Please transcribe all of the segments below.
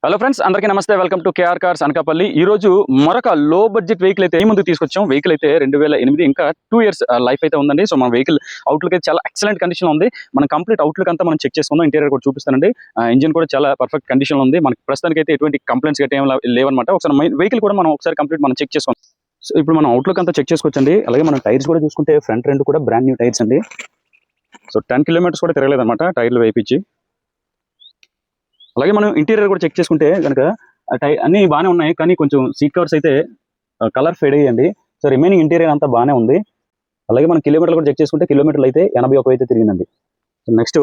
Hello friends, అందరికీ నమస్తే. Welcome to KR Cars Anakapalli. ఈ రోజు మరొక లో బడ్జెట్ వెహికల్ అయితే ముందుకు తీసుకొచ్చాం. వెహికల్ అయితే 2008, ఇంకా 2 years లైఫ్ అయితే ఉందండి. సో మన వెహికల్ అవుట్లుక్ అయితే చాలా ఎక్సలెంట్ కండిషన్ లో ఉంది. మనం కంప్లీట్ అవుట్లుక్ అంతా మనం చెక్ చేసుకుందాం. ఇంటీరియర్ కూడా చూపిస్తానండి. ఇంజిన్ కూడా చాలా పర్ఫెక్ట్ కండిషన్ లో ఉంది. మనకి ప్రస్తుతానికి అయితే ఎటువంటి కంప్లైంట్స్ గట్రా ఏం లేవన్నమాట. ఒకసారి వెహికల్ కూడా మనం ఒకసారి కంప్లీట్ మనం చెక్ చేసుకుందాం. సో ఇప్పుడు మనం అవుట్లుక్ అంతా చెక్ చేసుకోవచ్చండి. అలాగే మనం టైర్స్ కూడా చూసుకుంటే ఫ్రంట్ రెండు కూడా బ్రాండ్ న్యూ టైర్స్ అండి. సో 10 kilometers కూడా తిరగలేదన్నమాట టైర్లు వేయించి. అలాగే మనం ఇంటీరియర్ కూడా చెక్ చేసుకుంటే కనుక అన్ని బాగానే ఉన్నాయి, కానీ కొంచెం సీట్ కవర్స్ అయితే కలర్ ఫేడ్ అయ్యండి. సో రిమైనింగ్ ఇంటీరియర్ అంతా బాగానే ఉంది. అలాగే మనం కిలోమీటర్లు కూడా చెక్ చేసుకుంటే కిలోమీటర్లు అయితే 81 అయితే తిరిగిందండి. So next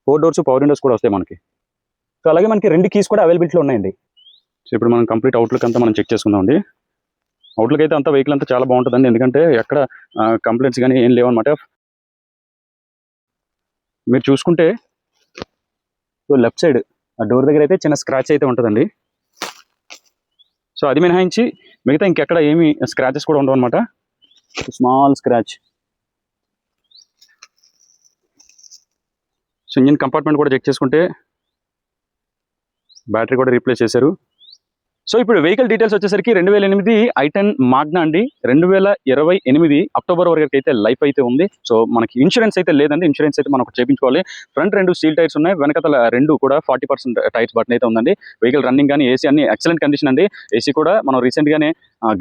4 doors power windows కూడా వస్తాయి మనకి. సో అలాగే మనకి 2 keys కూడా అవైలబిలిటీలో ఉన్నాయండి. సో ఇప్పుడు మనం కంప్లీట్ అవుట్లుక్ అంతా మనం చెక్ చేసుకుందామండి. అవుట్లుక్ అయితే అంతా వెహికల్ అంతా చాలా బాగుంటుందండి, ఎందుకంటే ఎక్కడ కంప్లైంట్స్ కానీ ఏం లేవన్నమాట. మీరు చూసుకుంటే సో లెఫ్ట్ సైడ్ ఆ డోర్ దగ్గర అయితే చిన్న స్క్రాచ్ అయితే ఉంటుందండి. సో అది మినహాయించి మిగతా ఇంకెక్కడ ఏమి స్క్రాచెస్ కూడా ఉండవు అనమాట. Small scratch. So engine compartment కూడా చెక్ చేసుకుంటే బ్యాటరీ కూడా రీప్లేస్ చేశారు. సో ఇప్పుడు వెహికల్ డీటెయిల్స్ వచ్చేసరికి 2008 i10 మాగ్నా అండి. 2028 అక్టోబర్ వరకు అయితే లైఫ్ అయితే ఉంది. సో మనకి ఇన్సూరెన్స్ అయితే లేదండి. ఇన్సూరెన్స్ అయితే మనం చేయించుకోవాలి. ఫ్రంట్ 2 స్టీల్ టైర్స్ ఉన్నాయి, వెనకతల 2 కూడా 40% టైర్స్ బటన్ అయితే ఉందండి. వెహికల్ రన్నింగ్ కానీ ఏసీ అన్ని ఎక్సలెంట్ కండిషన్ అండి. ఏసీ కూడా మనం రీసెంట్ గానే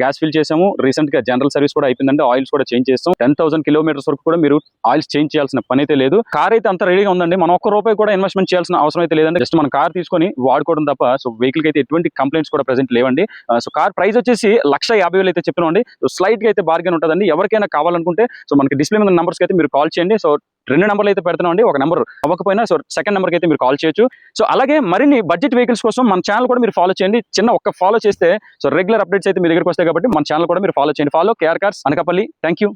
గ్యాస్ ఫిల్ చేసాము. రీసెంట్ గా జనరల్ సర్వీస్ కూడా అయిపోయిందండి. ఆయిల్స్ కూడా చేంజ్ చేస్తాం. 10,000 kilometers వరకు కూడా మీరు ఆయిల్స్ చేంజ్ చేయాల్సిన పని అయితే లేదు. కార్ అయితే అంత రెడీగా ఉందండి. మనం ₹1 కూడా ఇన్వెస్ట్మెంట్ చేయాల్సిన అవసరం అయితే లేదండి. జస్ట్ మన కార్ తీసుకొని వాడుకోవడం తప్ప. సో వెహికల్ కి అయితే ఎటువంటి కంప్లైంట్స్ కూడా ప్రెసెంట్ లేవండి. సో కార్ ప్రైస్ వచ్చేసి 1,50,000 అయితే చెప్తున్నాండి. సో స్లైట్ గా అయితే బార్గెన్ ఉంటుందండి. ఎవరికైనా కావాలనుకుంటే సో మనకి డిస్ప్లే మీద నంబర్స్ అయితే మీరు కాల్ చేయండి. సో 2 నెంబర్లు అయితే పెడుతున్నామండి. ఒక నెంబర్ అవ్వకపోయినా సో సెకండ్ నెంబర్కి అయితే మీరు కాల్ చేయొచ్చు. సో అలాగే మరిన్ని బడ్జెట్ వెహికల్స్ కోసం మన ఛానల్ కూడా మీరు ఫాలో చేయండి. ఒక్క ఫాలో చేస్తే సో రెగ్యులర్ అప్డేట్స్ అయితే మీ దగ్గరకు వస్తాయి. కాబట్టి మన ఛానల్ కూడా మీరు ఫాలో చేయండి. Follow KR Cars Anakapalli. Thank you.